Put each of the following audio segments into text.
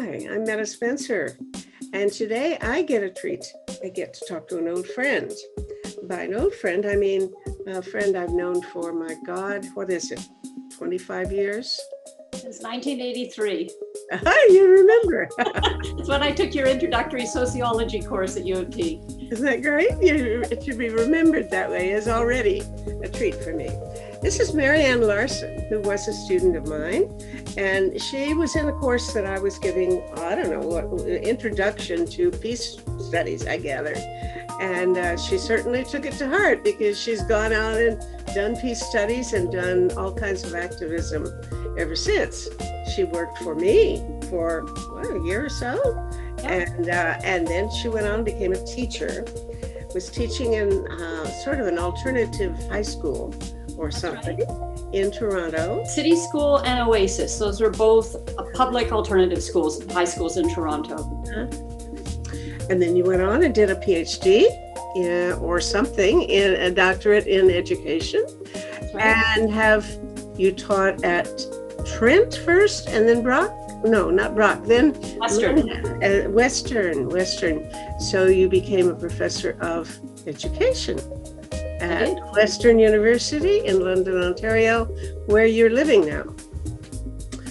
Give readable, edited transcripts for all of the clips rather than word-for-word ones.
Hi, I'm Meta Spencer, and today I get a treat. I get to talk to an old friend. By an old friend, I mean a friend I've known for, my God, what is it, 25 years? Since 1983. You remember. It's when I took your introductory sociology course at U of T. Isn't that great? It should be remembered that way is already a treat for me. This is Marianne Larson, who was a student of mine, and she was in a course that I was giving, I don't know what, introduction to peace studies, I gather. And she certainly took it to heart because she's gone out and done peace studies and done all kinds of activism ever since. She worked for me for a year or so. Yeah. And then she went on and became a teacher, was teaching in sort of an alternative high school or something in Toronto. City School and Oasis. Those were both public alternative schools, high schools in Toronto. And then you went on and did a PhD or something, in a doctorate in education. Right. And have you taught at Trent first and then Brock? No, not Brock, then Western. So you became a professor of education at Western University in London, Ontario, where you're living now.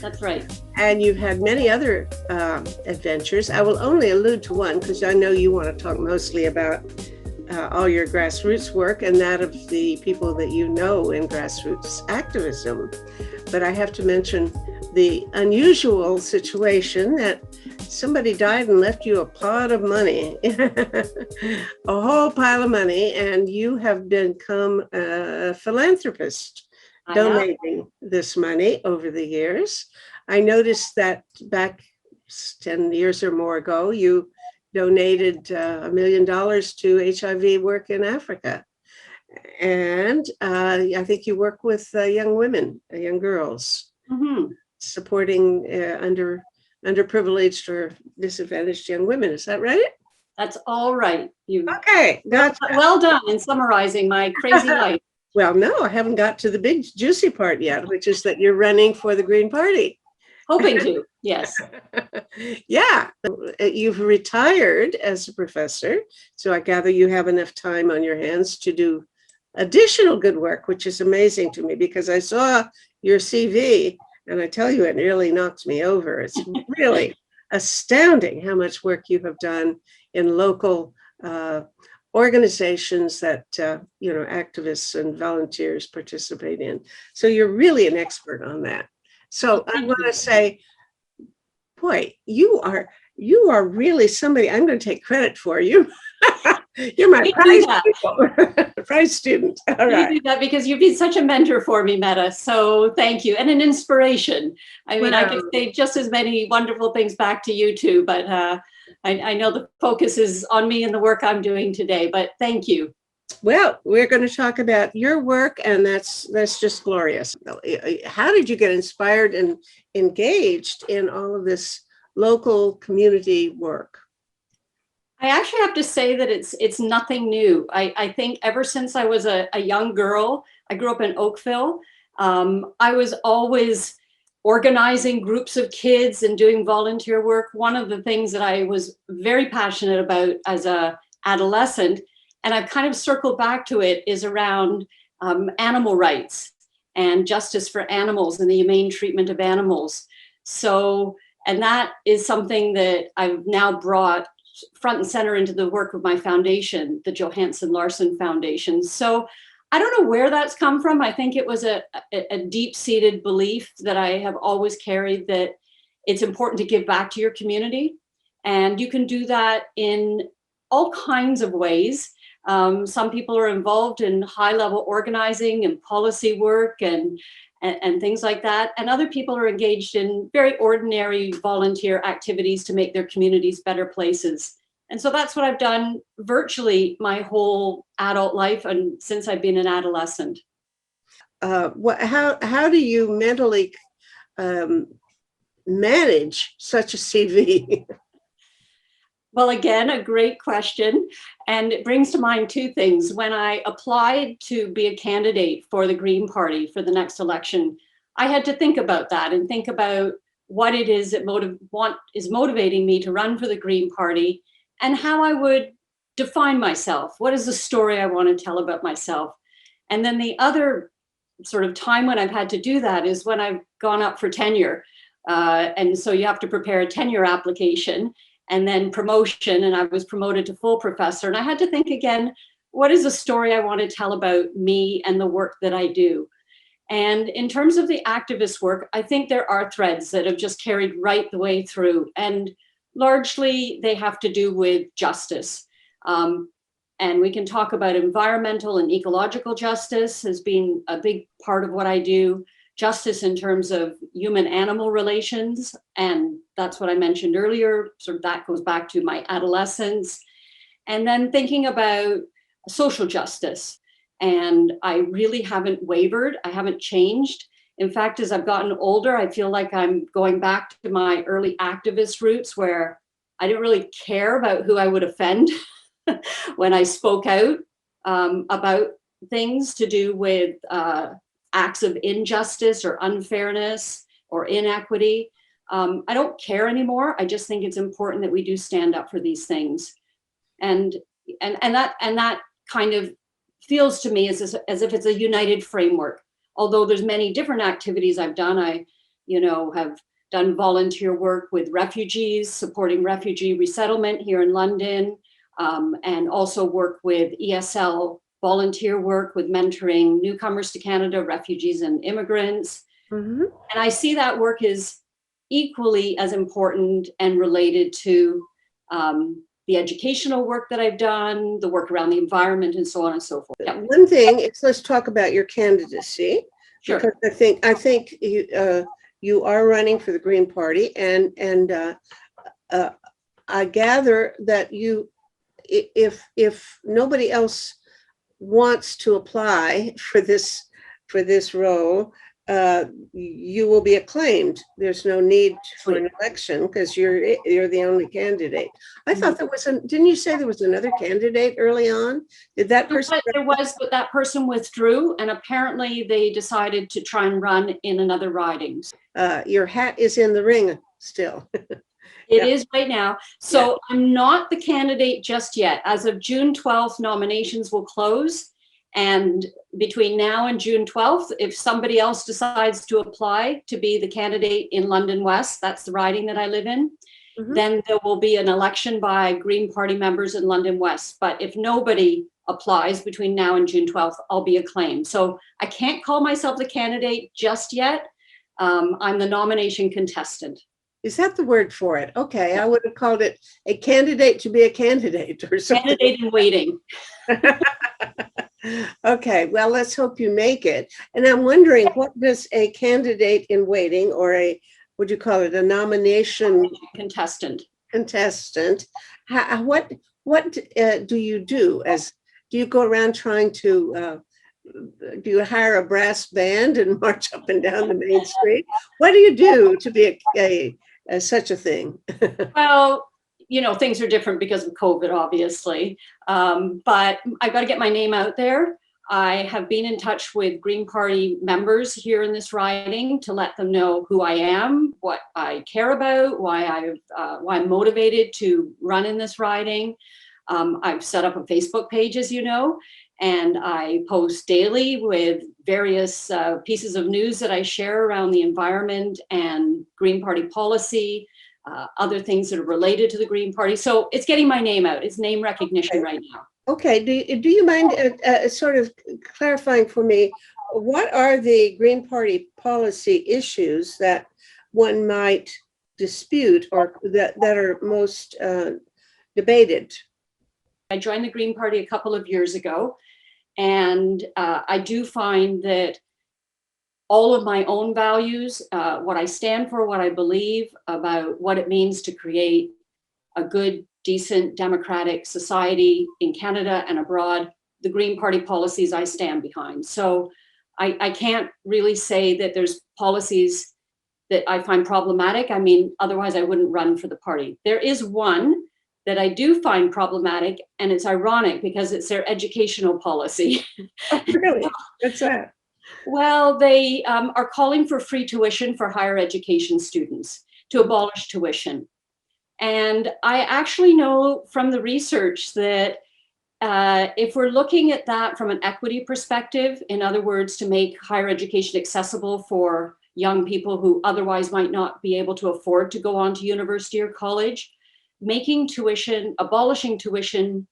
That's right. And you've had many other adventures. I will only allude to one because I know you want to talk mostly about all your grassroots work and that of the people that you know in grassroots activism. But I have to mention the unusual situation that somebody died and left you a pot of money, a whole pile of money, and you have become a philanthropist, donating this money over the years. I noticed that back 10 years or more ago, you donated $1 million to HIV work in Africa. And I think you work with young women, young girls, supporting underprivileged or disadvantaged young women. Is that right? That's all right. Okay. Well done in summarizing my crazy life. Well, no, I haven't got to the big juicy part yet, which is that you're running for the Green Party. Hoping to, yes. Yeah, you've retired as a professor, so I gather you have enough time on your hands to do additional good work, which is amazing to me because I saw your CV and I tell you, it really knocked me over. It's really astounding how much work you have done in local organizations that activists and volunteers participate in. So you're really an expert on that. So I want to say, boy, you are really somebody I'm going to take credit for. You. You're my prize student. All right. You do that because you've been such a mentor for me, Meta. So thank you. And an inspiration. I mean, I could say just as many wonderful things back to you too, but I know the focus is on me and the work I'm doing today, but thank you. Well, we're going to talk about your work, and that's just glorious. How did you get inspired and engaged in all of this local community work? I actually have to say that it's nothing new. I think ever since I was a young girl, I grew up in Oakville. I was always organizing groups of kids and doing volunteer work. One of the things that I was very passionate about as an adolescent, and I've kind of circled back to it, is around animal rights and justice for animals and the humane treatment of animals. So, and that is something that I've now brought front and center into the work of my foundation, the Johansson Larson Foundation. So I don't know where that's come from. I think it was a deep-seated belief that I have always carried, that it's important to give back to your community. And you can do that in all kinds of ways. Some people are involved in high-level organizing and policy work and things like that. And other people are engaged in very ordinary volunteer activities to make their communities better places. And so that's what I've done virtually my whole adult life and since I've been an adolescent. How do you mentally manage such a CV? Well, again, a great question. And it brings to mind two things. When I applied to be a candidate for the Green Party for the next election, I had to think about that and think about what it is that is motivating me to run for the Green Party, and how I would define myself. What is the story I want to tell about myself? And then the other sort of time when I've had to do that is when I've gone up for tenure. And so you have to prepare a tenure application and then promotion. And I was promoted to full professor. And I had to think again, what is the story I want to tell about me and the work that I do? And in terms of the activist work, I think there are threads that have just carried right the way through. And largely they have to do with justice. And we can talk about environmental and ecological justice as being a big part of what I do. Justice in terms of human-animal relations. And that's what I mentioned earlier. Sort of that goes back to my adolescence. And then thinking about social justice. And I really haven't wavered. I haven't changed. In fact, as I've gotten older, I feel like I'm going back to my early activist roots where I didn't really care about who I would offend when I spoke out about things to do with acts of injustice or unfairness or inequity. I don't care anymore. I just think it's important that we do stand up for these things. And that kind of feels to me as if it's a united framework. Although there's many different activities I've done. I, have done volunteer work with refugees, supporting refugee resettlement here in London, and also work with ESL volunteer work with mentoring newcomers to Canada, refugees and immigrants. Mm-hmm. And I see that work as equally as important and related to the educational work that I've done, the work around the environment, and so on and so forth. Yeah. One thing is, let's talk about your candidacy. Sure. Because I think you are running for the Green Party, and I gather that you, if nobody else wants to apply for this role, you will be acclaimed. There's no need for an election because you're the only candidate. I thought there was didn't you say there was another candidate early on? Did that person? There was, but that person withdrew, and apparently they decided to try and run in another riding. Your hat is in the ring still. It is right now. So I'm not the candidate just yet. As of June 12th, nominations will close. And between now and June 12th, if somebody else decides to apply to be the candidate in London West, that's the riding that I live in, mm-hmm. then there will be an election by Green Party members in London West. But if nobody applies between now and June 12th, I'll be acclaimed. So I can't call myself the candidate just yet. I'm the nomination contestant. Is that the word for it? Okay, I would have called it a candidate to be a candidate or something. Candidate in waiting. Okay, well, let's hope you make it. And I'm wondering, what does a candidate in waiting, or what do you call it, a nomination contestant? What do you do? Do you go around trying to? Do you hire a brass band and march up and down the main street? What do you do to be such a thing? Well, things are different because of COVID, obviously. But I've got to get my name out there. I have been in touch with Green Party members here in this riding to let them know who I am, what I care about, why I'm motivated to run in this riding. I've set up a Facebook page, as you know, and I post daily with various pieces of news that I share around the environment and Green Party policy, other things that are related to the Green Party. So it's getting my name out. It's name recognition right now. Okay. Do you mind sort of clarifying for me, what are the Green Party policy issues that one might dispute or that are most debated? I joined the Green Party a couple of years ago, and I do find that all of my own values, what I stand for, what I believe about what it means to create a good, decent, democratic society in Canada and abroad, the Green Party policies I stand behind. So I can't really say that there's policies that I find problematic. I mean, otherwise I wouldn't run for the party. There is one that I do find problematic, and it's ironic because it's their educational policy. Oh, really? What's that? Well, they are calling for free tuition for higher education students, to abolish tuition. And I actually know from the research that if we're looking at that from an equity perspective, in other words, to make higher education accessible for young people who otherwise might not be able to afford to go on to university or college, abolishing tuition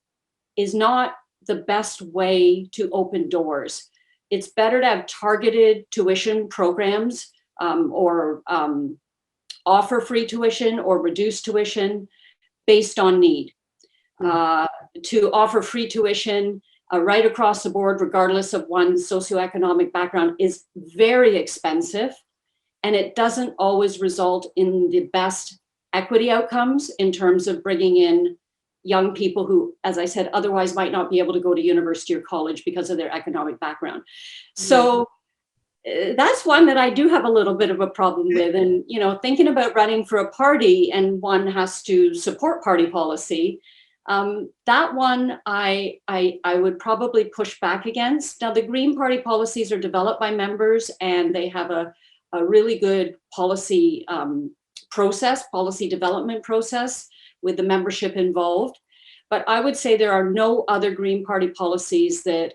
is not the best way to open doors. It's better to have targeted tuition programs, or offer free tuition or reduce tuition based on need. To offer free tuition right across the board, regardless of one's socioeconomic background, is very expensive, and it doesn't always result in the best equity outcomes in terms of bringing in young people who, as I said, otherwise might not be able to go to university or college because of their economic background. So that's one that I do have a little bit of a problem with. And, you know, thinking about running for a party and one has to support party policy, that one I would probably push back against. Now, the Green Party policies are developed by members, and they have a really good policy policy development process with the membership involved. But I would say there are no other Green Party policies that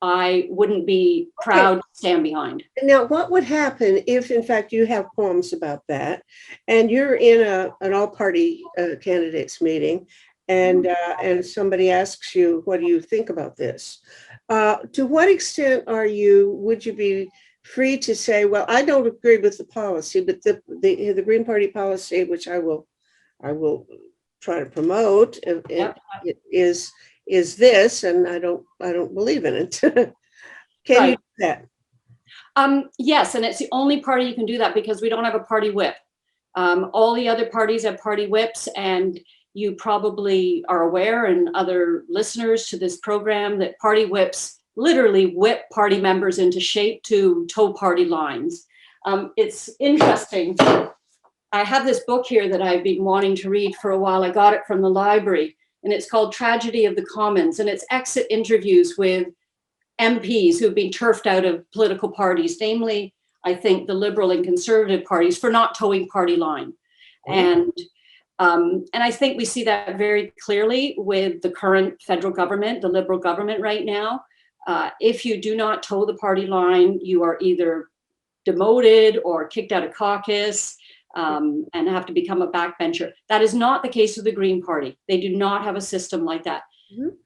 I wouldn't be proud to stand behind. Now, what would happen if, in fact, you have qualms about that, and you're in an all-party candidates meeting, and somebody asks you, "What do you think about this?" To what extent would you be free to say, "Well, I don't agree with the policy, but the Green Party policy, which I will try to promote, is this, and I don't believe in it." Can you do that? Yes, and it's the only party you can do that because we don't have a party whip. All the other parties have party whips, and you probably are aware, and other listeners to this program, that party whips literally whip party members into shape to toe party lines. It's interesting. I have this book here that I've been wanting to read for a while. I got it from the library, and it's called Tragedy of the Commons, and it's exit interviews with MPs who've been turfed out of political parties, namely, I think, the Liberal and Conservative parties, for not towing party line. And I think we see that very clearly with the current federal government, the Liberal government right now. If you do not toe the party line, you are either demoted or kicked out of caucus, and have to become a backbencher. That is not the case with the Green Party. They do not have a system like that.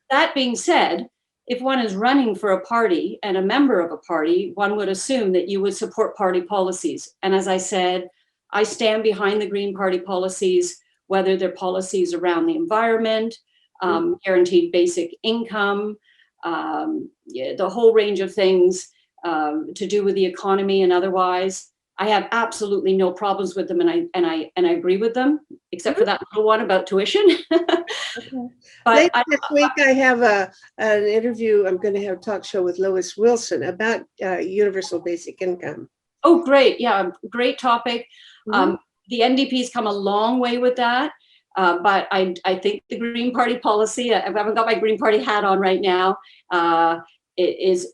That being said, if one is running for a party and a member of a party, one would assume that you would support party policies. And as I said, I stand behind the Green Party policies, whether they're policies around the environment, guaranteed basic income, the whole range of things to do with the economy and otherwise. I have absolutely no problems with them, and I agree with them, except for that little one about tuition. But this week I have an interview. I'm going to have a talk show with Lois Wilson about universal basic income. Oh, great! Yeah, great topic. The NDP's come a long way with that, but I think the Green Party policy, I haven't got my Green Party hat on right now, is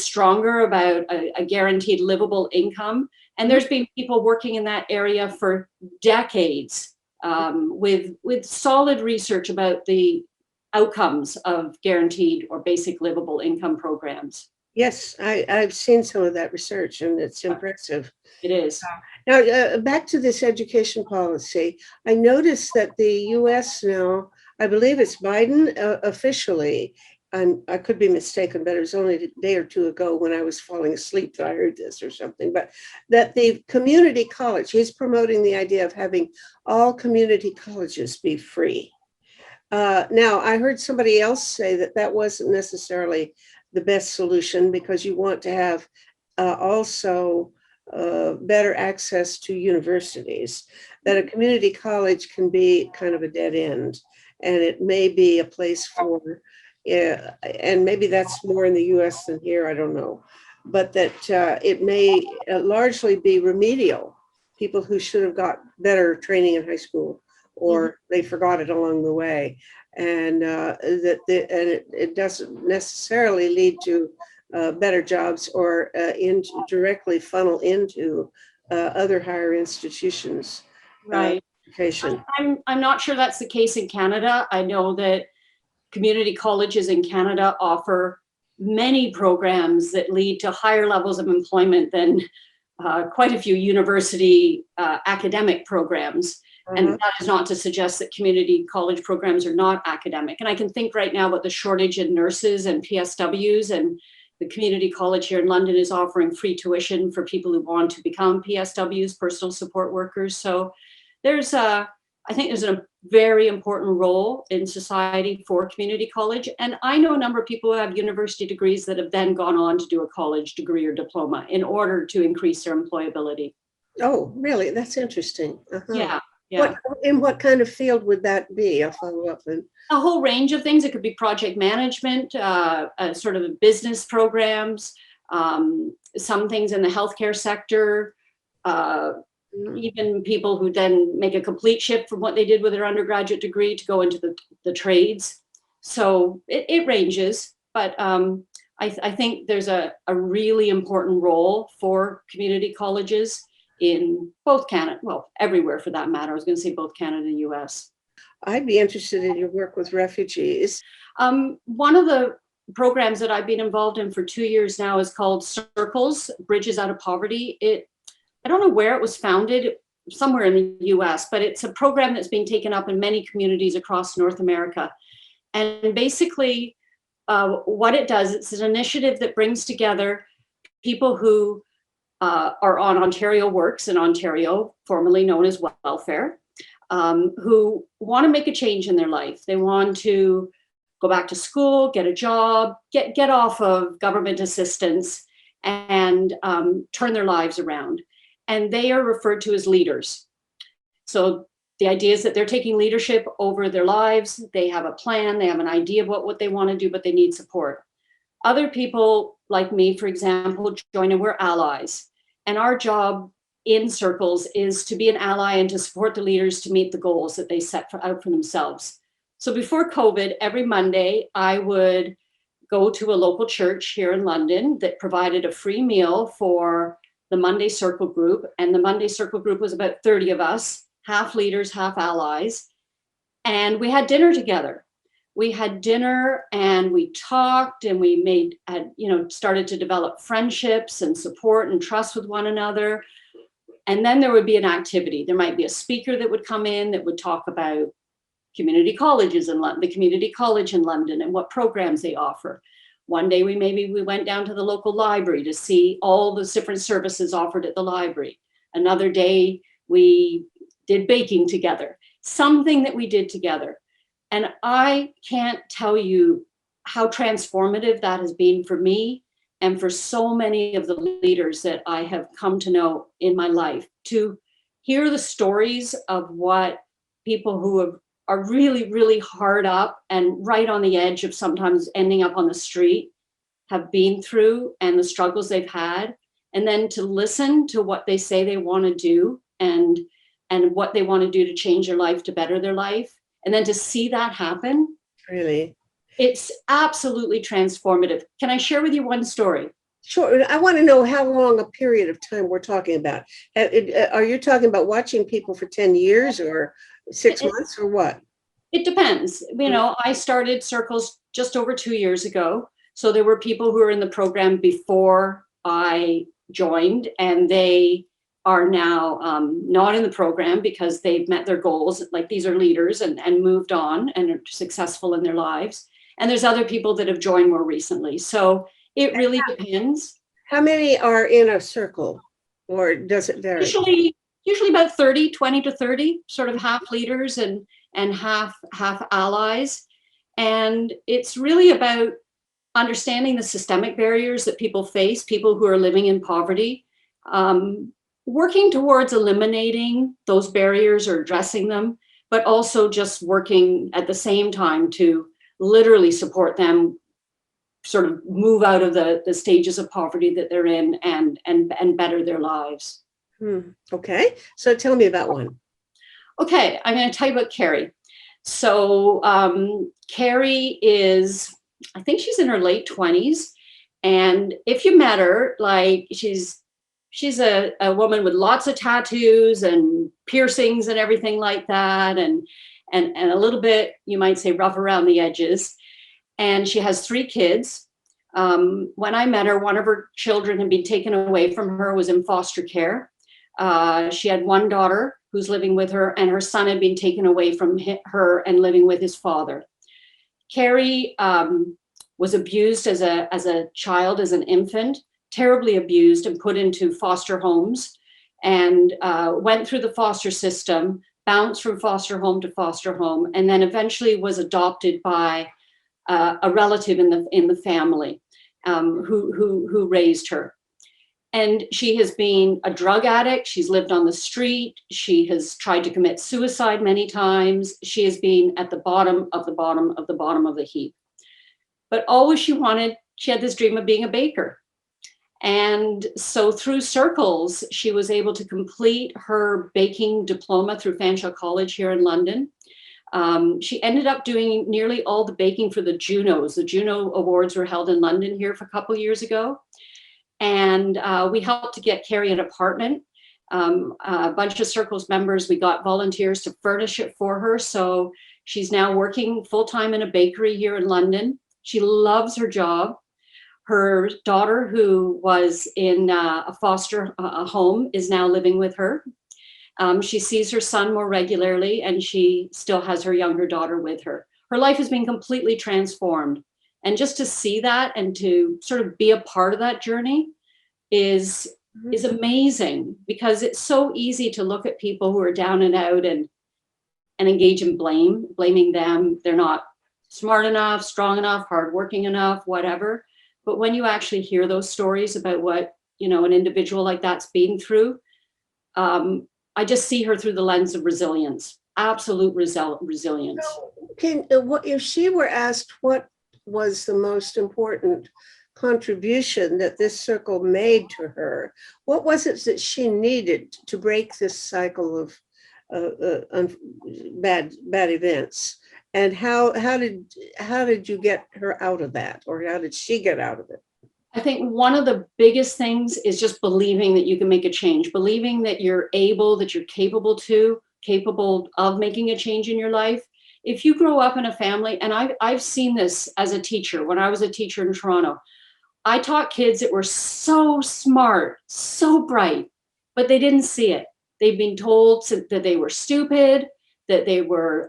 stronger about a guaranteed livable income. And there's been people working in that area for decades with solid research about the outcomes of guaranteed or basic livable income programs. Yes, I've seen some of that research, and it's impressive. It is. Now, back to this education policy, I noticed that the U.S. now, I believe it's Biden officially, and I could be mistaken, but it was only a day or two ago when I was falling asleep that I heard this or something, but that the community college, he's promoting the idea of having all community colleges be free. Now, I heard somebody else say that that wasn't necessarily the best solution, because you want to have also better access to universities, that a community college can be kind of a dead end, and it may be a place for, and maybe that's more in the US than here, I don't know, but that it may largely be remedial, people who should have got better training in high school, or they forgot it along the way. And it doesn't necessarily lead to better jobs or directly funnel into other higher institutions. Right. Education. I'm not sure that's the case in Canada. I know that community colleges in Canada offer many programs that lead to higher levels of employment than quite a few university academic programs. And that is not to suggest that community college programs are not academic. And I can think right now about the shortage in nurses and PSWs, and the community college here in London is offering free tuition for people who want to become PSWs, personal support workers. So there's I think there's a very important role in society for community college. And I know a number of people who have university degrees that have then gone on to do a college degree or diploma in order to increase their employability. Oh, really? That's interesting. Yeah. Yeah. What kind of field would that be? I'll follow up then. A whole range of things. It could be project management, sort of business programs, some things in the healthcare sector, even people who then make a complete shift from what they did with their undergraduate degree to go into the trades. So it ranges, but I think there's a really important role for community colleges in both Canada, well, everywhere for that matter. I was going to say both Canada and US. I'd be interested in your work with refugees. One of the programs that I've been involved in for 2 years now is called Circles, Bridges Out of Poverty. I don't know where it was founded, somewhere in the US, but it's a program that's being taken up in many communities across North America. And basically what it does, it's an initiative that brings together people who are on Ontario Works in Ontario, formerly known as welfare, who want to make a change in their life. They want to go back to school, get a job, get off of government assistance, and turn their lives around. And they are referred to as leaders. So the idea is that they're taking leadership over their lives. They have a plan, they have an idea of what they want to do, but they need support. Other people like me, for example, join and we're allies. And our job in Circles is to be an ally and to support the leaders to meet the goals that they set out for themselves. So before COVID, every Monday, I would go to a local church here in London that provided a free meal for the Monday Circle group. And the Monday Circle group was about 30 of us, half leaders, half allies. And we had dinner together. We had dinner and we talked and we started to develop friendships and support and trust with one another. And then there would be an activity. There might be a speaker that would come in that would talk about community colleges in London, the community college in London and what programs they offer. One day we went down to the local library to see all the different services offered at the library. Another day we did baking together, something that we did together. And I can't tell you how transformative that has been for me and for so many of the leaders that I have come to know in my life, to hear the stories of what people who are really, really hard up and right on the edge of sometimes ending up on the street have been through and the struggles they've had. And then to listen to what they say they want to do and what they want to do to change their life, to better their life. And then to see that happen. Really? It's absolutely transformative. Can I share with you one story? Sure. I want to know how long a period of time we're talking about. Are you talking about watching people for 10 years or 6 months or what? It depends. I started Circles just over 2 years ago. So there were people who were in the program before I joined, and they are now not in the program because they've met their goals. Like, these are leaders and moved on and are successful in their lives. And there's other people that have joined more recently. So it really depends. How many are in a circle, or does it vary? Usually about 20 to 30, sort of half leaders and half allies. And it's really about understanding the systemic barriers that people face, people who are living in poverty, working towards eliminating those barriers or addressing them, but also just working at the same time to literally support them sort of move out of the stages of poverty that they're in and better their lives. Okay, so tell me about one. Okay, I'm going to tell you about Carrie. So Carrie is, I think she's in her late 20s, And if you met her, like she's a woman with lots of tattoos and piercings and everything like that, and a little bit, you might say, rough around the edges. And she has 3 kids. When I met her, one of her children had been taken away from her, was in foster care. She had 1 daughter who's living with her, and her son had been taken away from her and living with his father. Carrie was abused as a child, as an infant, terribly abused and put into foster homes, and went through the foster system, bounced from foster home to foster home, and then eventually was adopted by a relative in the family who raised her. And she has been a drug addict. She's lived on the street. She has tried to commit suicide many times. She has been at the bottom of the bottom of the bottom of the heap. But always she had this dream of being a baker. And so through Circles, she was able to complete her baking diploma through Fanshawe College here in London. She ended up doing nearly all the baking for the Junos. The Juno Awards were held in London here for a couple of years ago. And we helped to get Carrie an apartment. A bunch of Circles members, we got volunteers to furnish it for her. So she's now working full-time in a bakery here in London. She loves her job. Her daughter, who was in a foster home, is now living with her. She sees her son more regularly, and she still has her younger daughter with her. Her life has been completely transformed. And just to see that and to sort of be a part of that journey is amazing, because it's so easy to look at people who are down and out and engage in blaming them. They're not smart enough, strong enough, hardworking enough, whatever. But when you actually hear those stories about what, an individual like that's been through, I just see her through the lens of resilience, absolute resilience. If she were asked what was the most important contribution that this circle made to her, what was it that she needed to break this cycle of bad events? And how did you get her out of that, or how did she get out of it? I think one of the biggest things is just believing that you can make a change, believing that you're able, that you're capable of making a change in your life. If you grow up in a family, and I've seen this as a teacher, when I was a teacher in Toronto, I taught kids that were so smart, so bright, but they didn't see it. They've been told that they were stupid, that they were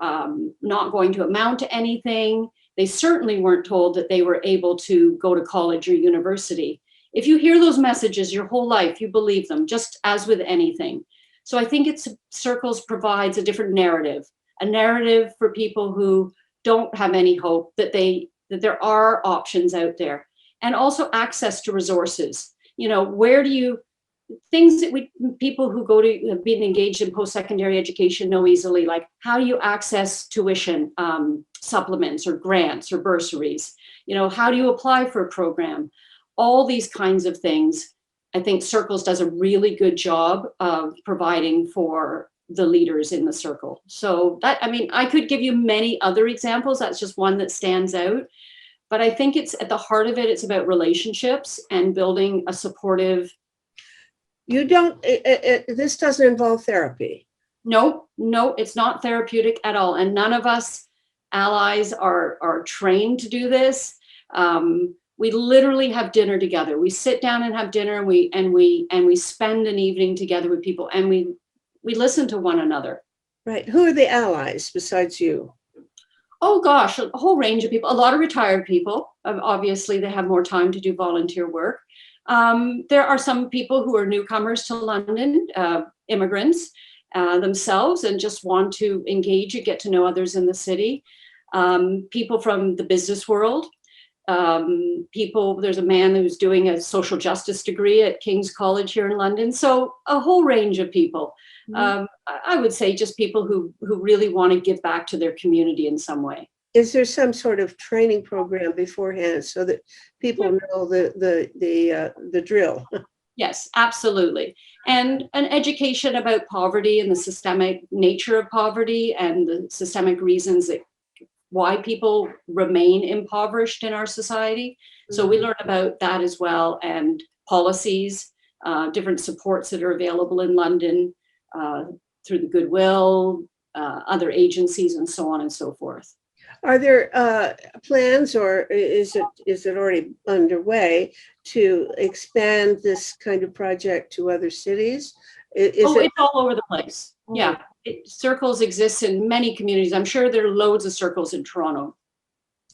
not going to amount to anything. They certainly weren't told that they were able to go to college or university. If you hear those messages your whole life, you believe them, just as with anything. So I think Circles provides a different narrative, a narrative for people who don't have any hope, that there are options out there, and also access to resources. Where do you, things that people who have been engaged in post-secondary education know easily, like how do you access tuition supplements or grants or bursaries? How do you apply for a program? All these kinds of things. I think Circles does a really good job of providing for the leaders in the circle. So I could give you many other examples. That's just one that stands out. But I think it's at the heart of it, it's about relationships and building a supportive. This doesn't involve therapy. No, it's not therapeutic at all. And none of us allies are trained to do this. We literally have dinner together. We sit down and have dinner, and we spend an evening together with people, and we listen to one another. Right. Who are the allies besides you? Oh gosh, a whole range of people. A lot of retired people. Obviously, they have more time to do volunteer work. There are some people who are newcomers to London, immigrants themselves, and just want to engage and get to know others in the city. People from the business world. There's a man who's doing a social justice degree at King's College here in London. So a whole range of people. Mm-hmm. I would say just people who really want to give back to their community in some way. Is there some sort of training program beforehand so that people know the drill? Yes, absolutely. And an education about poverty and the systemic nature of poverty and the systemic reasons that why people remain impoverished in our society. So we learn about that as well, and policies, different supports that are available in London through the Goodwill, other agencies, and so on and so forth. Are there plans, or is it already underway to expand this kind of project to other cities? It's all over the place. Oh. Yeah, circles exist in many communities. I'm sure there are loads of circles in Toronto.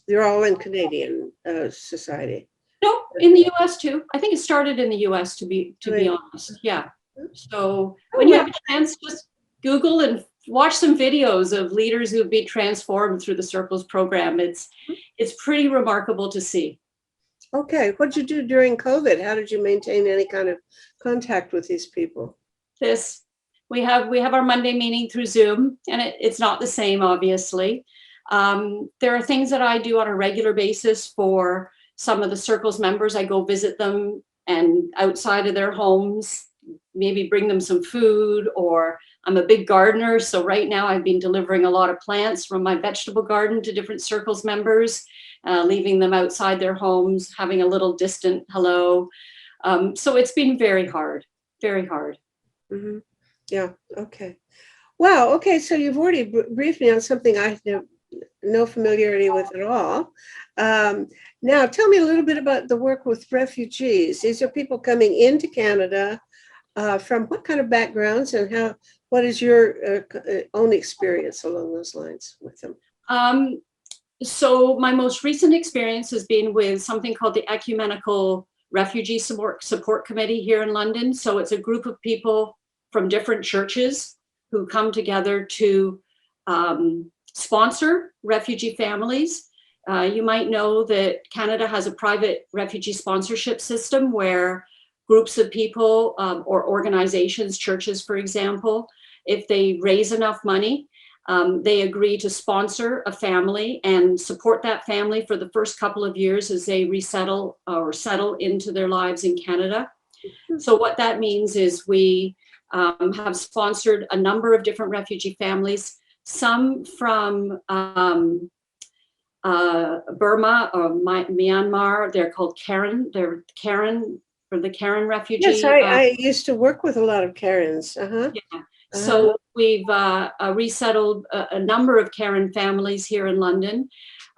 They're all in Canadian society. No, in the U.S. too. I think it started in the U.S. to be honest. Yeah. So when you have a chance, just Google and watch some videos of leaders who've been transformed through the Circles program. It's pretty remarkable to see. Okay, what did you do during COVID? How did you maintain any kind of contact with these people? We have our Monday meeting through Zoom, and it's not the same, obviously. There are things that I do on a regular basis for some of the Circles members. I go visit them, and outside of their homes, maybe bring them some food, or I'm a big gardener. So right now I've been delivering a lot of plants from my vegetable garden to different Circles members, leaving them outside their homes, having a little distant hello. So it's been very hard, very hard. Mm-hmm. Yeah. Okay. Wow. Okay. So you've already briefed me on something I have no familiarity with at all. Now, tell me a little bit about the work with refugees. These are people coming into Canada from what kind of backgrounds, and what is your own experience along those lines with them? So my most recent experience has been with something called the Ecumenical Refugee Support Committee here in London. So it's a group of people from different churches who come together to sponsor refugee families. You might know that Canada has a private refugee sponsorship system where groups of people or organizations, churches, for example, if they raise enough money, they agree to sponsor a family and support that family for the first couple of years as they resettle or settle into their lives in Canada. So what that means is we have sponsored a number of different refugee families, some from Burma or Myanmar. They're called Karen. They're Karen, for the Karen refugee. Yes, I used to work with a lot of Karens. Yeah. So we've resettled a number of Karen families here in London.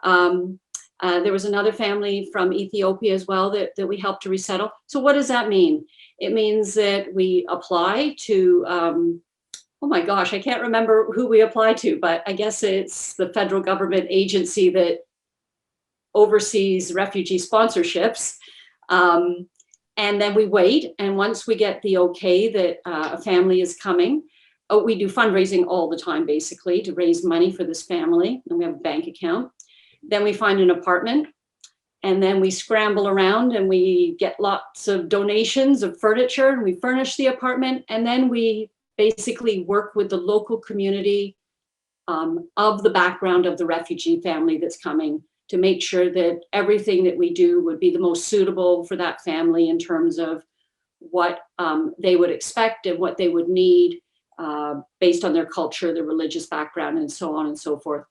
There was another family from Ethiopia as well that we helped to resettle. So what does that mean? It means that we apply to, oh my gosh, I can't remember who we apply to, but I guess it's the federal government agency that oversees refugee sponsorships. And then we wait. And once we get the okay that a family is coming, we do fundraising all the time, basically, to raise money for this family. And we have a bank account. Then we find an apartment. And then we scramble around and we get lots of donations of furniture, and we furnish the apartment. And then we basically work with the local community of the background of the refugee family that's coming to make sure that everything that we do would be the most suitable for that family in terms of what they would expect and what they would need based on their culture, their religious background, and so on and so forth.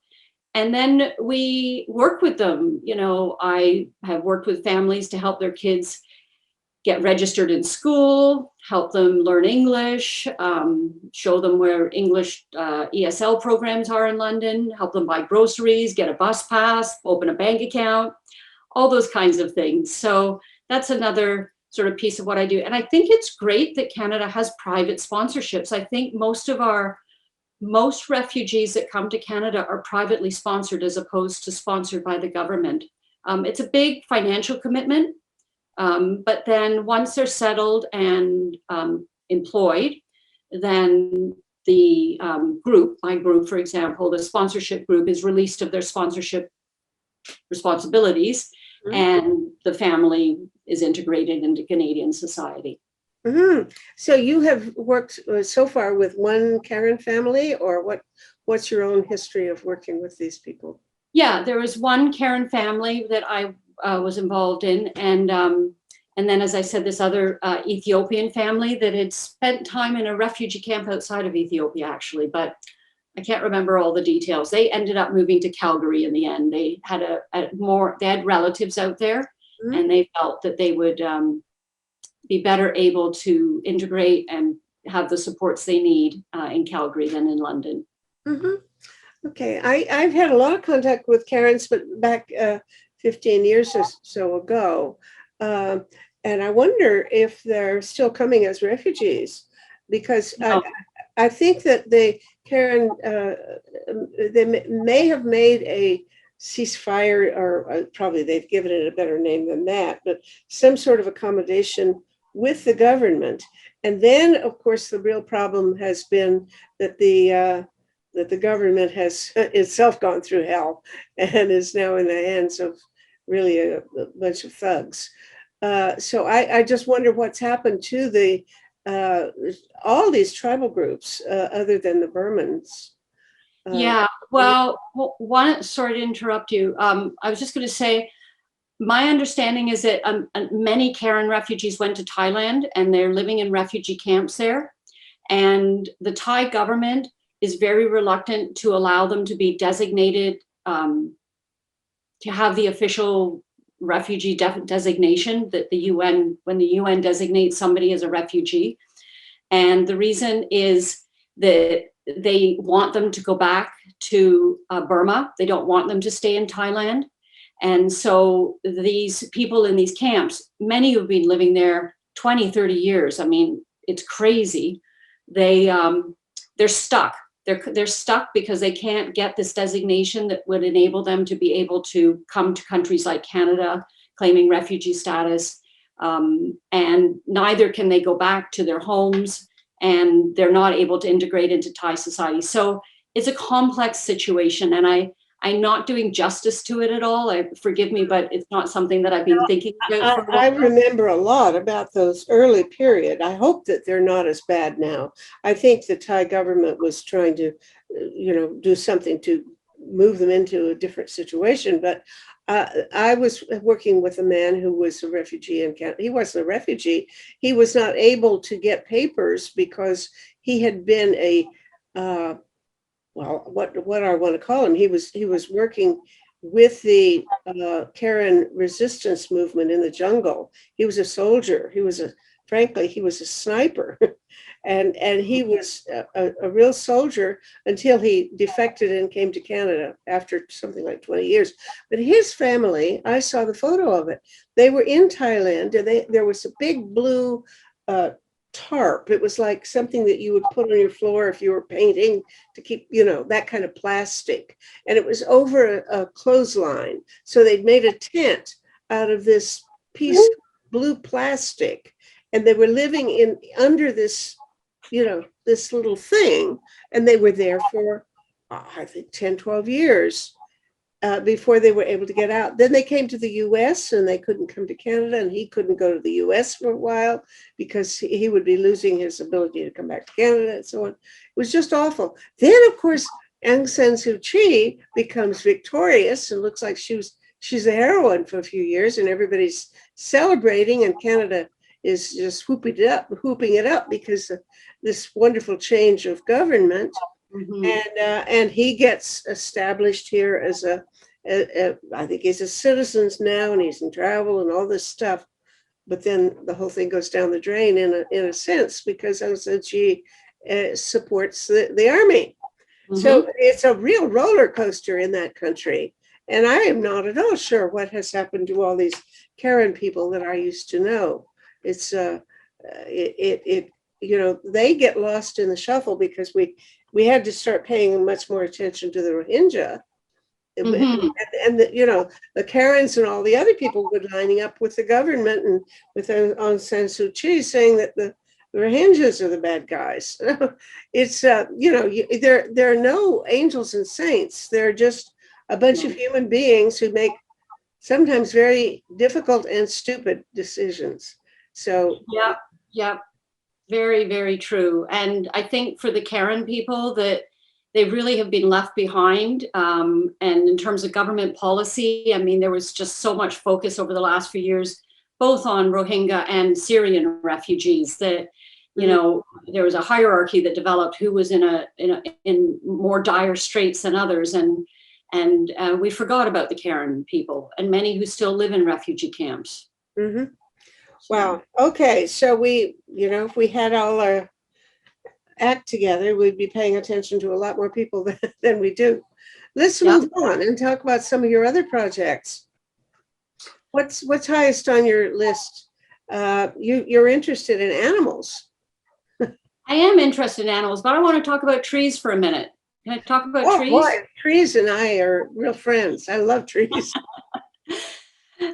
And then we work with them. You know, I have worked with families to help their kids get registered in school, help them learn English, show them where English ESL programs are in London, help them buy groceries, get a bus pass, open a bank account, all those kinds of things. So that's another sort of piece of what I do. And I think it's great that Canada has private sponsorships. I think most refugees that come to Canada are privately sponsored as opposed to sponsored by the government. It's a big financial commitment. But then once they're settled and employed, then the my group, for example, the sponsorship group is released of their sponsorship responsibilities, and the family is integrated into Canadian society. Mm-hmm. So you have worked so far with one Karen family, or what's your own history of working with these people? Yeah, there was one Karen family that I was involved in, and then, as I said, this other Ethiopian family that had spent time in a refugee camp outside of Ethiopia, actually, but I can't remember all the details. They ended up moving to Calgary in the end. They had they had relatives out there, Mhm. and they felt that they would be better able to integrate and have the supports they need in Calgary than in London. Mhm. Okay, I've had a lot of contact with Karens, but back 15 years or so ago. Um, and I wonder if they're still coming as refugees, because No. I think that Karen, they may have made a ceasefire, or probably they've given it a better name than that, but some sort of accommodation with the government. And then, of course, the real problem has been that the government has itself gone through hell and is now in the hands of really a bunch of thugs. So I just wonder what's happened to uh, all these tribal groups other than the Burmans. Yeah, well, one, sorry to interrupt you. I was just going to say, my understanding is that many Karen refugees went to Thailand and they're living in refugee camps there. And the Thai government is very reluctant to allow them to be designated, to have the official refugee designation that the UN, when the UN designates somebody as a refugee. And the reason is that they want them to go back to Burma. They don't want them to stay in Thailand. And so these people in these camps, many have been living there 20, 30 years. I mean, it's crazy. They're stuck. They're stuck because they can't get this designation that would enable them to be able to come to countries like Canada, claiming refugee status. And neither can they go back to their homes, and they're not able to integrate into Thai society. So it's a complex situation, and I'm not doing justice to it at all. Forgive me, but it's not something that I've been thinking about for a while. I remember a lot about those early period. I hope that they're not as bad now. I think the Thai government was trying to, do something to move them into a different situation. But I was working with a man who was a refugee in Canada. He wasn't a refugee. He was not able to get papers because he had been what I want to call him. He was working with the Karen resistance movement in the jungle. He was a soldier. Frankly, he was a sniper, and he was a real soldier until he defected and came to Canada after something like 20 years. But his family, I saw the photo of it. They were in Thailand, and there was a big blue tarp. It was like something that you would put on your floor if you were painting to keep, that kind of plastic. And it was over a clothesline. So they'd made a tent out of this piece of blue plastic. And they were living under this, this little thing. And they were there for, I think, 10, 12 years. Before they were able to get out. Then they came to the US and they couldn't come to Canada, and he couldn't go to the US for a while because he would be losing his ability to come back to Canada and so on. It was just awful. Then, of course, Aung San Suu Kyi becomes victorious and looks like she's a heroine for a few years, and everybody's celebrating, and Canada is just whooping it up because of this wonderful change of government. Mm-hmm. And he gets established here as I think he's a citizen now, and he's in travel and all this stuff. But then the whole thing goes down the drain in a sense because Aung San Suu Kyi supports the army. Mm-hmm. So it's a real roller coaster in that country. And I am not at all sure what has happened to all these Karen people that I used to know. It's they get lost in the shuffle because we had to start paying much more attention to the Rohingya. Mm-hmm. And the Karens and all the other people were lining up with the government and with Aung San Suu Kyi saying that the Rohingyas are the bad guys. It's there are no angels and saints. They're just a bunch of human beings who make sometimes very difficult and stupid decisions. So yeah. Very, very true. And I think for the Karen people that they really have been left behind. And in terms of government policy, I mean, there was just so much focus over the last few years, both on Rohingya and Syrian refugees, that You know, there was a hierarchy that developed who was in more dire straits than others, and we forgot about the Karen people and many who still live in refugee camps. Mm-hmm. Wow. Okay. So we, if we had all our act together, we'd be paying attention to a lot more people than we do. Let's move on and talk about some of your other projects. What's highest on your list? You're interested in animals. I am interested in animals, but I want to talk about trees for a minute. Can I talk about trees? Boy, trees and I are real friends. I love trees.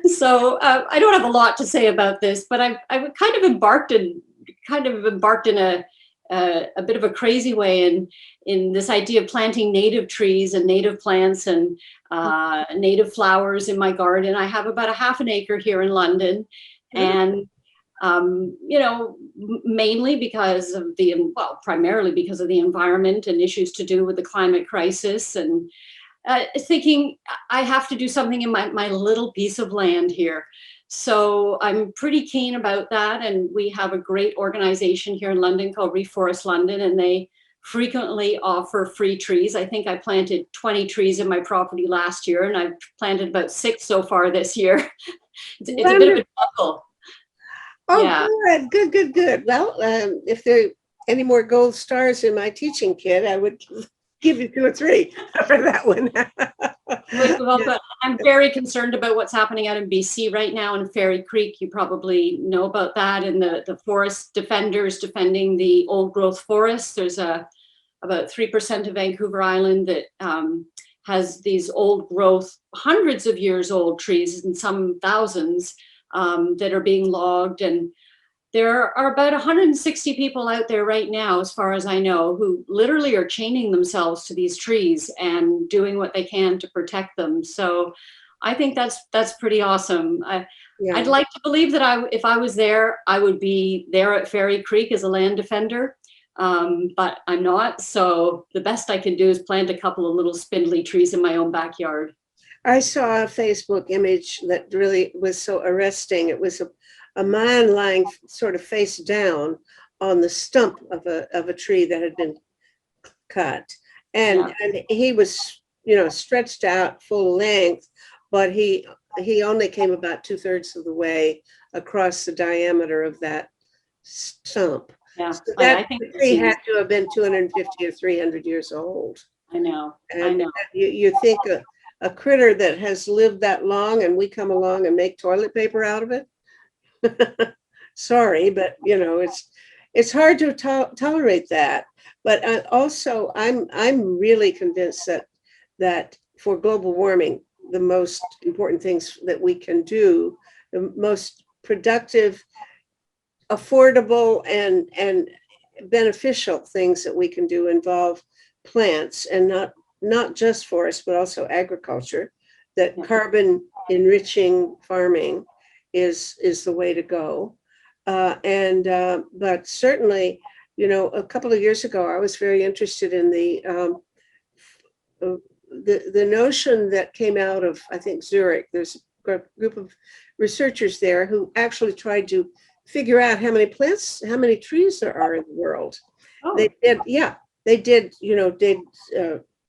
So I don't have a lot to say about this, but I've kind of embarked in a bit of a crazy way in this idea of planting native trees and native plants and native flowers in my garden. I have about a half an acre here in London, and mainly because of primarily because of the environment and issues to do with the climate crisis, and thinking I have to do something in my little piece of land here. So I'm pretty keen about that. And we have a great organization here in London called Reforest London, and they frequently offer free trees. I think I planted 20 trees in my property last year, and I've planted about 6 so far this year. It's a bit of a juggle. Oh, yeah. Good. Well, if there are any more gold stars in my teaching kit, I would give you 2 or 3 for that one. But I'm very concerned about what's happening out in BC right now in Fairy Creek. You probably know about that, and the forest defenders defending the old growth forests. There's about 3% of Vancouver Island that has these old growth, hundreds of years old trees, and some thousands that are being logged. And there are about 160 people out there right now, as far as I know, who literally are chaining themselves to these trees and doing what they can to protect them. So I think that's pretty awesome. I'd like to believe that if I was there, I would be there at Fairy Creek as a land defender, but I'm not. So the best I can do is plant a couple of little spindly trees in my own backyard. I saw a Facebook image that really was so arresting. It was a man lying sort of face down on the stump of a tree that had been cut. And he was, stretched out full length, but he only came about 2/3 of the way across the diameter of that stump. Yeah, so that tree had to have been 250 or 300 years old. I know. You think a critter that has lived that long and we come along and make toilet paper out of it? Sorry, but it's hard to tolerate that. But also, I'm really convinced that for global warming, the most important things that we can do, the most productive, affordable, and beneficial things that we can do involve plants, and not just forests, but also agriculture. That carbon enriching farming is the way to go. But certainly, a couple of years ago, I was very interested in the notion that came out of, I think, Zurich. There's a group of researchers there who actually tried to figure out how many trees there are in the world. Oh. They did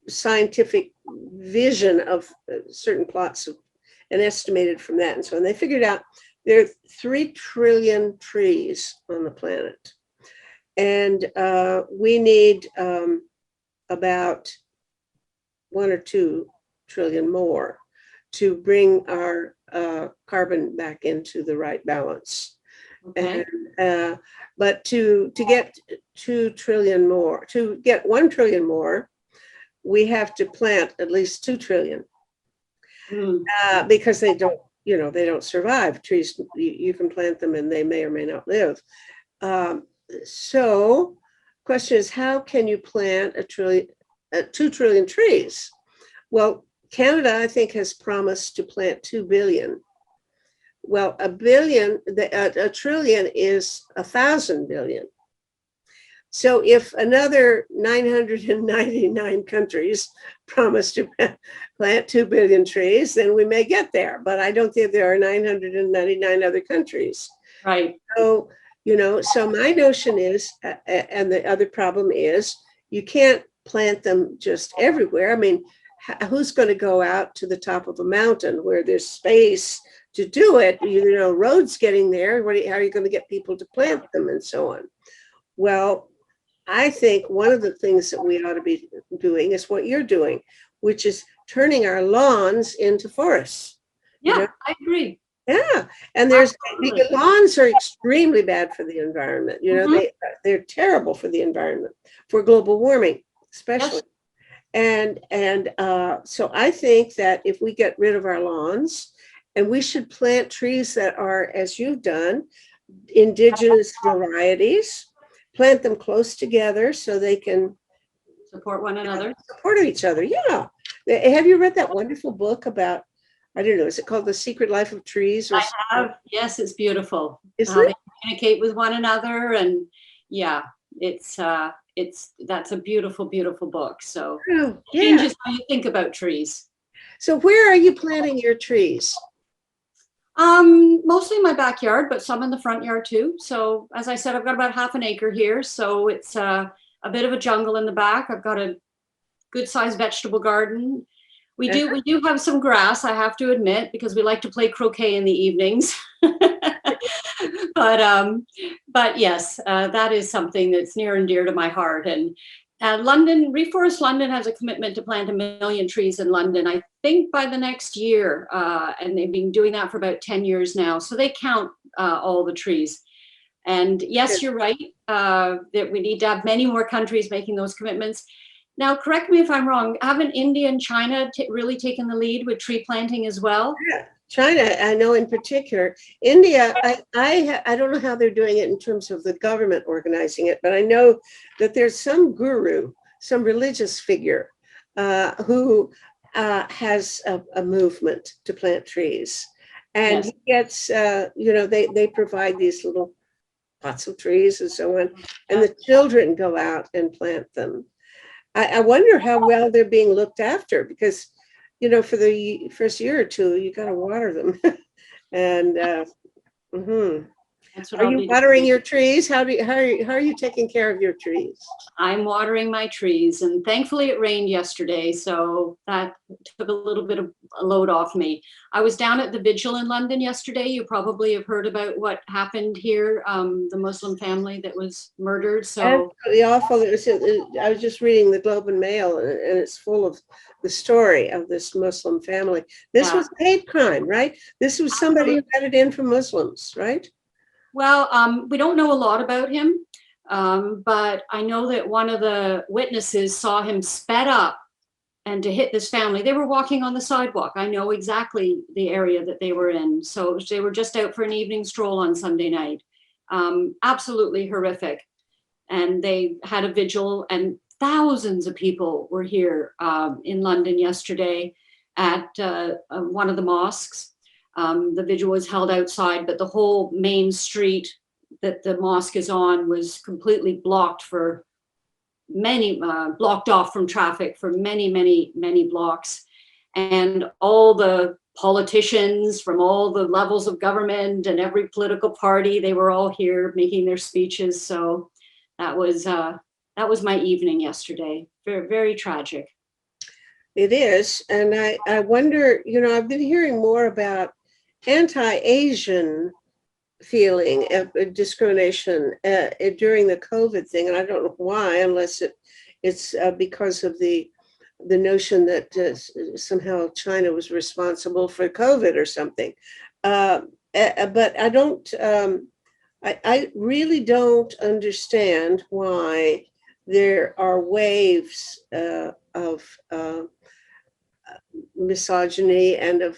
scientific vision of certain plots and estimated from that. And so they figured out there are 3 trillion trees on the planet. And we need about 1 or 2 trillion more to bring our carbon back into the right balance. Okay. And, but to get 2 trillion more, to get 1 trillion more, we have to plant at least 2 trillion. Because they don't survive. Trees, you can plant them and they may or may not live. So question is, how can you plant 2 trillion trees? Well, Canada, I think, has promised to plant 2 billion. Well, a trillion is 1,000 billion. So if another 999 countries promise to plant 2 billion trees, then we may get there. But I don't think there are 999 other countries. Right. So So my notion is, and the other problem is, you can't plant them just everywhere. I mean, who's going to go out to the top of a mountain where there's space to do it? Roads getting there. How are you going to get people to plant them and so on? Well, I think one of the things that we ought to be doing is what you're doing, which is turning our lawns into forests. Yeah, I agree. Yeah, and the lawns are extremely bad for the environment. They're terrible for the environment, for global warming, especially. Yes. And so I think that if we get rid of our lawns, and we should plant trees that are, as you've done, indigenous varieties, plant them close together so they can support one another. Support each other. Yeah. Have you read that wonderful book about, I don't know, is it called The Secret Life of Trees? I have. Yes, it's beautiful. Isn't it? They communicate with one another, and yeah, that's a beautiful, beautiful book. So it changes how you think about trees. So where are you planting your trees? Mostly in my backyard, but some in the front yard too. So as I said, I've got about half an acre here. So it's a bit of a jungle in the back. I've got a good sized vegetable garden. We do have some grass, I have to admit, because we like to play croquet in the evenings. But yes, that is something that's near and dear to my heart. And Reforest London has a commitment to plant 1 million trees in London, I think by the next year. And they've been doing that for about 10 years now. So they count all the trees. And yes, you're right, that we need to have many more countries making those commitments. Now, correct me if I'm wrong, haven't India and China really taken the lead with tree planting as well? Yeah, China, I know in particular. India, I don't know how they're doing it in terms of the government organizing it, but I know that there's some guru, some religious figure who has a movement to plant trees. And he gets, they provide these little pots of trees and so on, and the children go out and plant them. I wonder how well they're being looked after, because, for the first year or two, you got to water them. And are you watering your trees? How are you taking care of your trees? I'm watering my trees, and thankfully it rained yesterday, so that took a little bit of a load off me. I was down at the vigil in London yesterday. You probably have heard about what happened here, the Muslim family that was murdered. So absolutely awful. I was just reading the Globe and Mail, and it's full of the story of this Muslim family. This was a hate crime, right? This was somebody who got it in from Muslims, right? Well, we don't know a lot about him. But I know that one of the witnesses saw him sped up and to hit this family. They were walking on the sidewalk. I know exactly the area that they were in. So they were just out for an evening stroll on Sunday night. Absolutely horrific. And they had a vigil, and thousands of people were here in London yesterday at one of the mosques. The vigil was held outside, but the whole main street that the mosque is on was completely blocked off from traffic for many blocks. And all the politicians from all the levels of government and every political party, they were all here making their speeches. So that was my evening yesterday. Very, very tragic. It is. And I wonder, I've been hearing more about anti-Asian feeling of discrimination during the COVID thing, and I don't know why, unless it's because of the notion that somehow China was responsible for COVID or something. But I don't. I really don't understand why there are waves of misogyny and of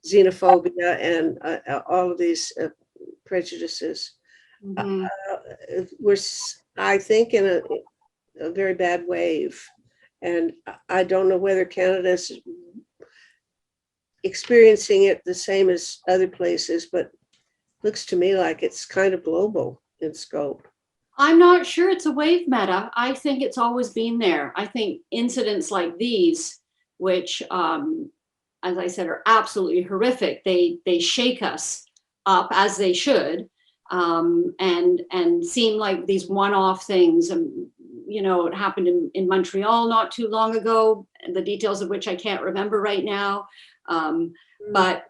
xenophobia and all of these prejudices. Mm-hmm. We're, I think, in a very bad wave, and I don't know whether Canada's experiencing it the same as other places, but looks to me like it's kind of global in scope. I'm not sure it's a wave, Meta. I think it's always been there. I think incidents like these, which as I said, are absolutely horrific. They shake us up, as they should. and seem like these one-off things. And it happened in Montreal not too long ago, the details of which I can't remember right now. But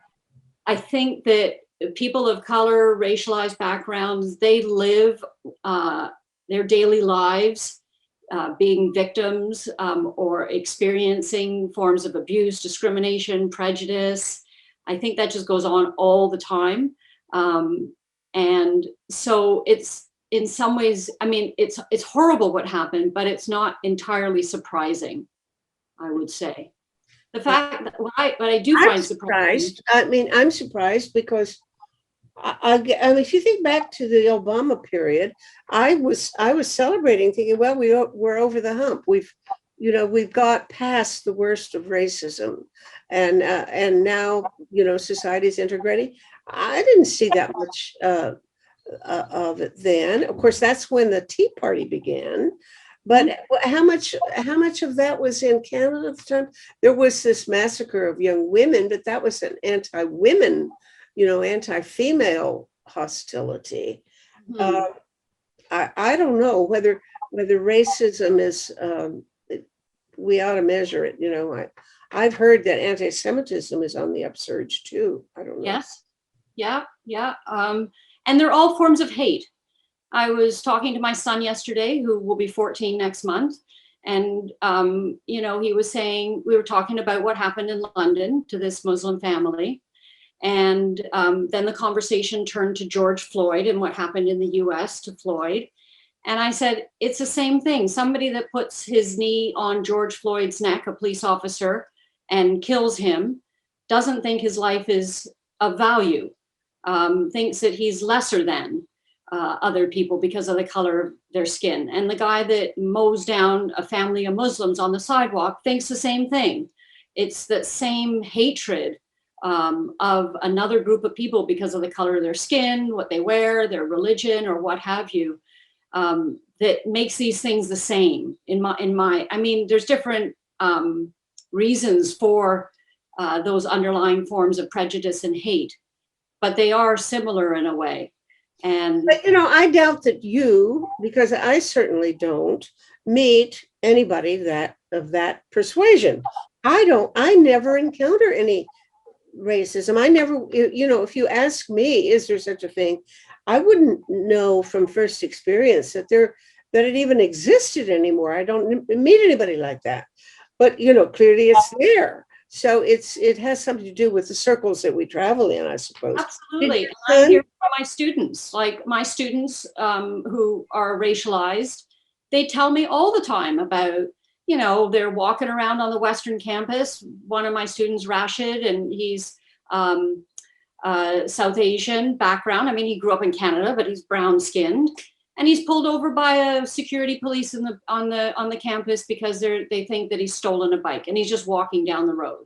I think that people of color, racialized backgrounds, they live their daily lives being victims or experiencing forms of abuse, discrimination, prejudice. I think that just goes on all the time. And so it's, in some ways, I mean, it's horrible what happened, but it's not entirely surprising, I would say. The fact that what I do find surprising. I mean, I'm surprised because I mean, if you think back to the Obama period, I was celebrating, thinking, well, we're over the hump. We've got past the worst of racism, and now society's integrating. I didn't see that much of it then. Of course, that's when the Tea Party began. But how much of that was in Canada at the time? There was this massacre of young women, but that was an anti-women, anti-female hostility. I don't know whether racism is. We ought to measure it. I've heard that anti-Semitism is on the upsurge too. I don't know. Yes. Yeah. And they're all forms of hate. I was talking to my son yesterday, who will be 14 next month. And, he was saying, we were talking about what happened in London to this Muslim family. And then the conversation turned to George Floyd and what happened in the US to Floyd. And I said, it's the same thing. Somebody that puts his knee on George Floyd's neck, a police officer, and kills him, doesn't think his life is of value, thinks that he's lesser than other people because of the color of their skin. And the guy that mows down a family of Muslims on the sidewalk thinks the same thing. It's the same hatred of another group of people because of the color of their skin, what they wear, their religion, or what have you, that makes these things the same. I mean, there's different reasons for those underlying forms of prejudice and hate, but they are similar in a way. But I doubt that because I certainly don't meet anybody of that persuasion. I never encounter any racism. I never, if you ask me, is there such a thing? I wouldn't know from first experience that it even existed anymore. I don't meet anybody like that. But clearly it's there. So it has something to do with the circles that we travel in, I suppose. Absolutely. And I hear from my students, who are racialized, they tell me all the time about, they're walking around on the Western campus. One of my students, Rashid, and he's South Asian background. I mean, he grew up in Canada, but he's brown skinned. And he's pulled over by a security police on the campus because they think that he's stolen a bike, and he's just walking down the road.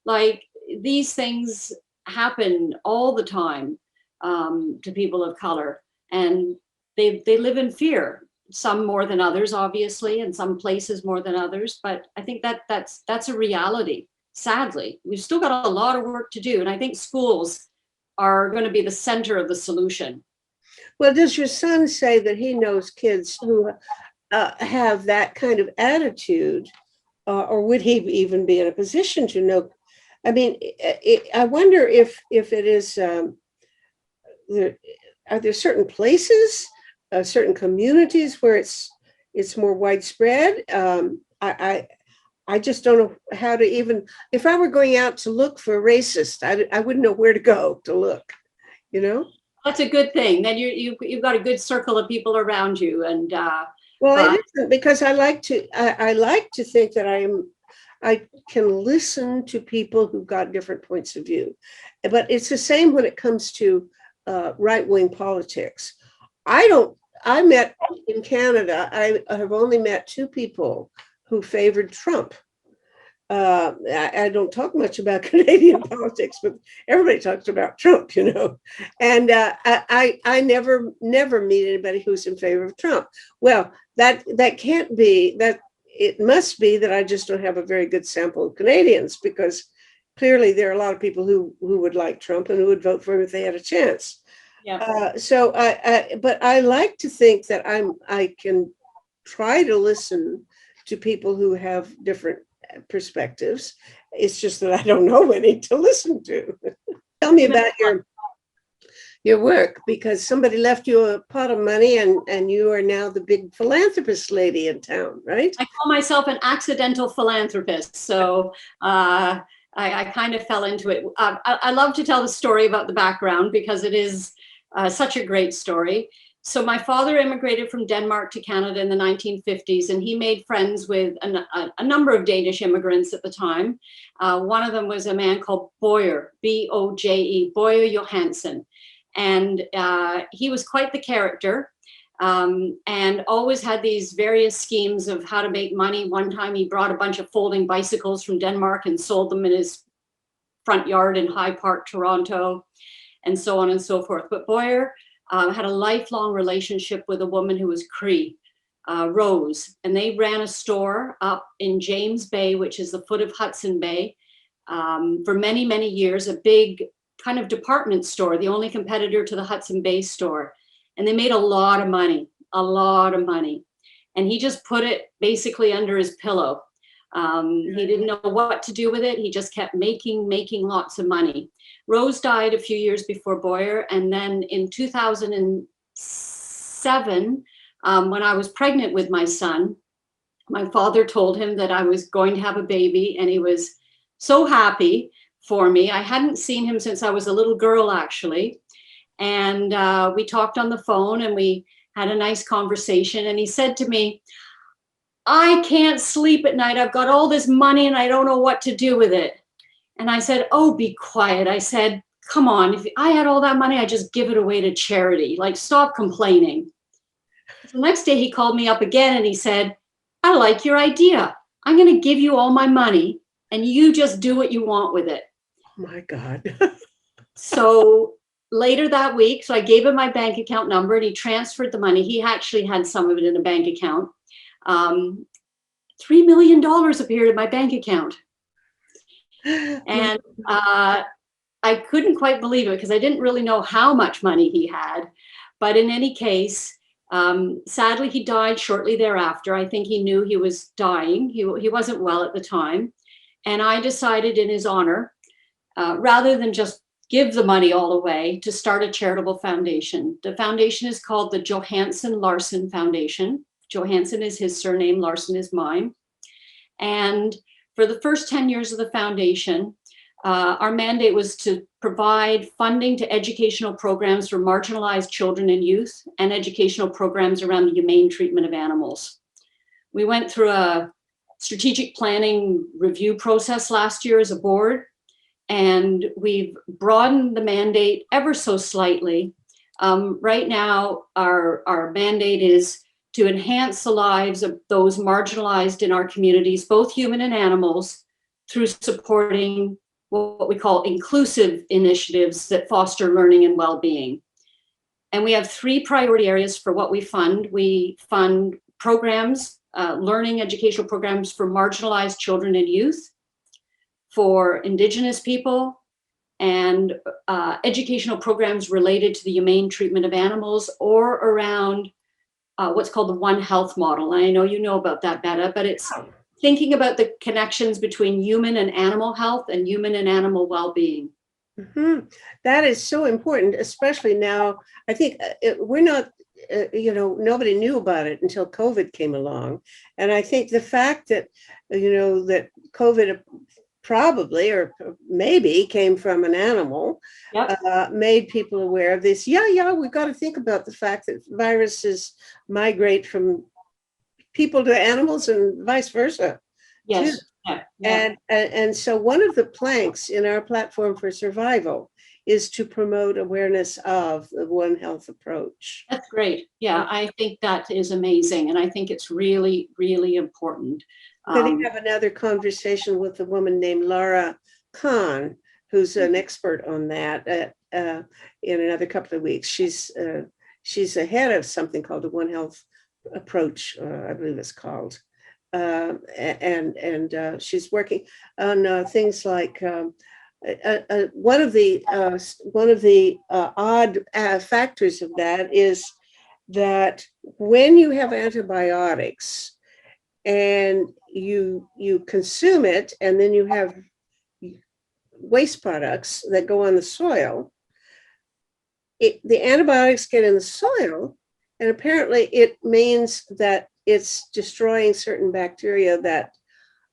Like, these things happen all the time to people of color, and they live in fear. Some more than others, obviously, and some places more than others. But I think that's a reality. Sadly, we've still got a lot of work to do, and I think schools are going to be the center of the solution. Well, does your son say that he knows kids who have that kind of attitude, or would he even be in a position to know? I mean, I wonder if it is, are there certain places, certain communities where it's more widespread? I just don't know how to even, if I were going out to look for a racist, I wouldn't know where to go to look, That's a good thing. Then you've got a good circle of people around you, and it isn't, because I like to think that I can listen to people who've got different points of view, but it's the same when it comes to right-wing politics. I met in Canada, I have only met two people who favored Trump. I don't talk much about Canadian politics, but everybody talks about Trump, and I never meet anybody who's in favor of Trump. Well, that can't be that. It must be that I just don't have a very good sample of Canadians, because clearly there are a lot of people who would like Trump and who would vote for him if they had a chance. Yeah. But I like to think that I can try to listen to people who have different perspectives. It's just that I don't know any to listen to. Tell me about your work, because somebody left you a pot of money and you are now the big philanthropist lady in town, right? I call myself an accidental philanthropist. So I kind of fell into it. I love to tell the story about the background because it is such a great story. So my father immigrated from Denmark to Canada in the 1950s, and he made friends with a number of Danish immigrants at the time. One of them was a man called Bojer, B-O-J-E, Bojer Johansen. And he was quite the character. And always had these various schemes of how to make money. One time he brought a bunch of folding bicycles from Denmark and sold them in his front yard in High Park, Toronto, and so on and so forth. But Bojer had a lifelong relationship with a woman who was Cree, Rose, and they ran a store up in James Bay, which is the foot of Hudson Bay, for many, many years, a big kind of department store, the only competitor to the Hudson Bay store. And they made a lot of money, a lot of money. And he just put it basically under his pillow. He didn't know what to do with it. He just kept making lots of money. Rose died a few years before Bojer. And then in 2007, when I was pregnant with my son, my father told him that I was going to have a baby, and he was so happy for me. I hadn't seen him since I was a little girl, actually. And we talked on the phone and we had a nice conversation. And he said to me, I can't sleep at night. I've got all this money and I don't know what to do with it. And I said, oh, be quiet. I said, come on, if I had all that money, I'd just give it away to charity. Like, stop complaining. So the next day he called me up again and he said, I like your idea. I'm going to give you all my money and you just do what you want with it. Oh my God. So later that week, so I gave him my bank account number and he transferred the money. He actually had some of it in a bank account. $3 million appeared in my bank account. And I couldn't quite believe it because I didn't really know how much money he had. But in any case, sadly, he died shortly thereafter. I think he knew he was dying. He wasn't well at the time. And I decided in his honor, rather than just give the money all away, to start a charitable foundation. The foundation is called the Johansen Larsen Foundation. Johansen is his surname, Larsen is mine. And for the first 10 years of the foundation, our mandate was to provide funding to educational programs for marginalized children and youth and educational programs around the humane treatment of animals. We went through a strategic planning review process last year as a board, and we've broadened the mandate ever so slightly. Right now, our mandate is to enhance the lives of those marginalized in our communities, both human and animals, through supporting what we call inclusive initiatives that foster learning and well-being. And we have 3 priority areas for what we fund. We fund programs, learning educational programs for marginalized children and youth, for Indigenous people, and educational programs related to the humane treatment of animals or around what's called the One Health model. And I know you know about that, Betta, but it's thinking about the connections between human and animal health and human and animal well-being. Mm-hmm. That is so important, especially now. I think we're not, nobody knew about it until COVID came along. And I think the fact that, that COVID probably or maybe came from an animal, Yep. Made people aware of this. Yeah, we've got to think about the fact that viruses migrate from people to animals and vice versa. Yes. Too. Yeah. And so one of the planks in our platform for survival is to promote awareness of the One Health approach. That's great. Yeah, I think that is amazing. And I think it's really, really important. I'm going to have another conversation with a woman named Laura Kahn, who's an expert on that in another couple of weeks. She's ahead of something called the One Health approach, I believe it's called. And she's working on things like one of the odd factors of that is that when you have antibiotics and you consume it, and then you have waste products that go on the soil, the antibiotics get in the soil, and apparently it means that it's destroying certain bacteria that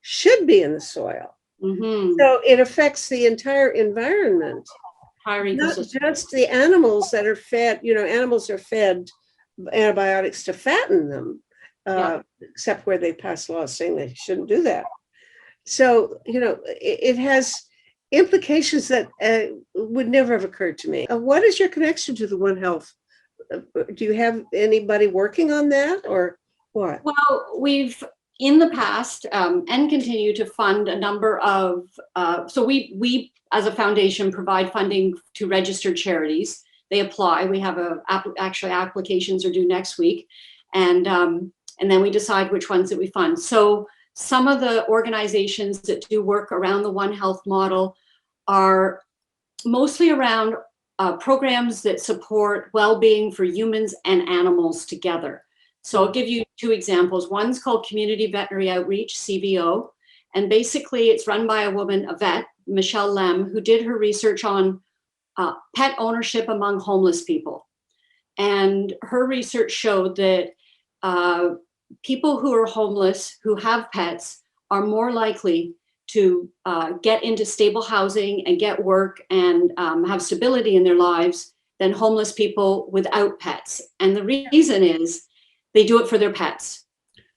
should be in the soil. Mm-hmm. So it affects the entire environment, not just the animals that are fed. Animals are fed antibiotics to fatten them, except where they pass laws saying they shouldn't do that. So, it has implications that would never have occurred to me. What is your connection to the One Health? Do you have anybody working on that, or what? Well, we've in the past and continue to fund a number of, so we as a foundation provide funding to registered charities. They apply. We have actually applications are due next week, and then we decide which ones that we fund. So some of the organizations that do work around the One Health model are mostly around programs that support well-being for humans and animals together. So I'll give you two examples. One's called Community Veterinary Outreach, CVO, and basically it's run by a woman, a vet, Michelle Lem, who did her research on pet ownership among homeless people. And her research showed that people who are homeless, who have pets, are more likely to get into stable housing and get work and have stability in their lives than homeless people without pets. And the reason is they do it for their pets.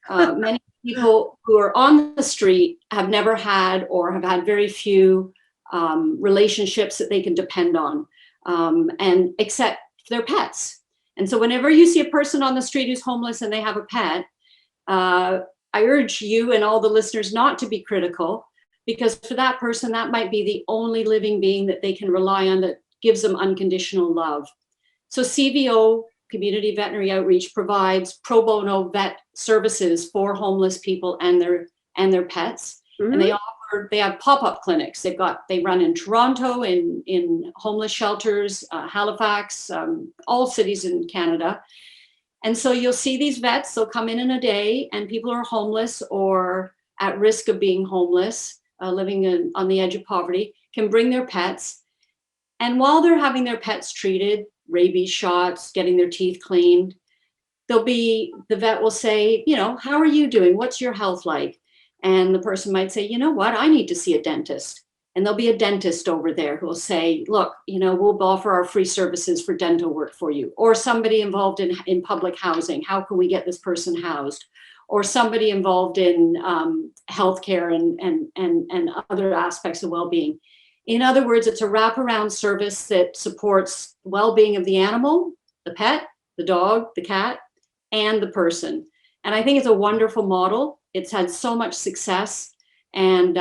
Many people who are on the street have never had or have had very few relationships that they can depend on, and except their pets. And so whenever you see a person on the street who's homeless and they have a pet, I urge you and all the listeners not to be critical, because for that person, that might be the only living being that they can rely on that gives them unconditional love. So CVO, Community Veterinary Outreach, provides pro bono vet services for homeless people and their pets. Mm-hmm. And they have pop-up clinics. They run in Toronto, in homeless shelters, Halifax, all cities in Canada. And so you'll see these vets, they'll come in a day, and people who are homeless or at risk of being homeless, living on the edge of poverty, can bring their pets. And while they're having their pets treated, rabies shots, getting their teeth cleaned, the vet will say, how are you doing? What's your health like? And the person might say, you know what, I need to see a dentist. And there'll be a dentist over there who will say, look, we'll offer our free services for dental work for you. Or somebody involved in public housing. How can we get this person housed? Or somebody involved in healthcare and other aspects of well-being. In other words, it's a wraparound service that supports well-being of the animal, the pet, the dog, the cat, and the person. And I think it's a wonderful model. It's had so much success, and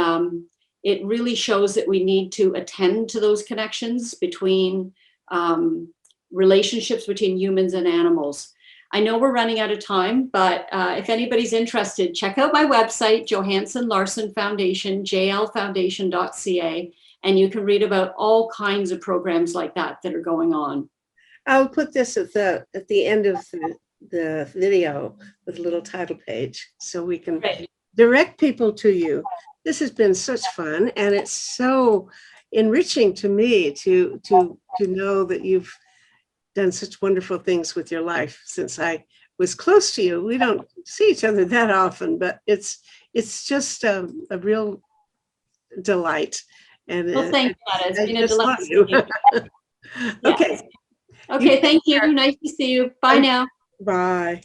it really shows that we need to attend to those connections between relationships between humans and animals. I know we're running out of time, but if anybody's interested, check out my website, Johansson Larson Foundation, jlfoundation.ca, and you can read about all kinds of programs like that are going on. I'll put this at the end of the video with a little title page so we can direct people to you. This has been such fun, and it's so enriching to me to know that you've done such wonderful things with your life since I was close to you. We don't see each other that often, but it's just a real delight. And well, thank you. It's been a delight to see you. Okay. Okay, thank you. Nice to see you. Bye now. Bye.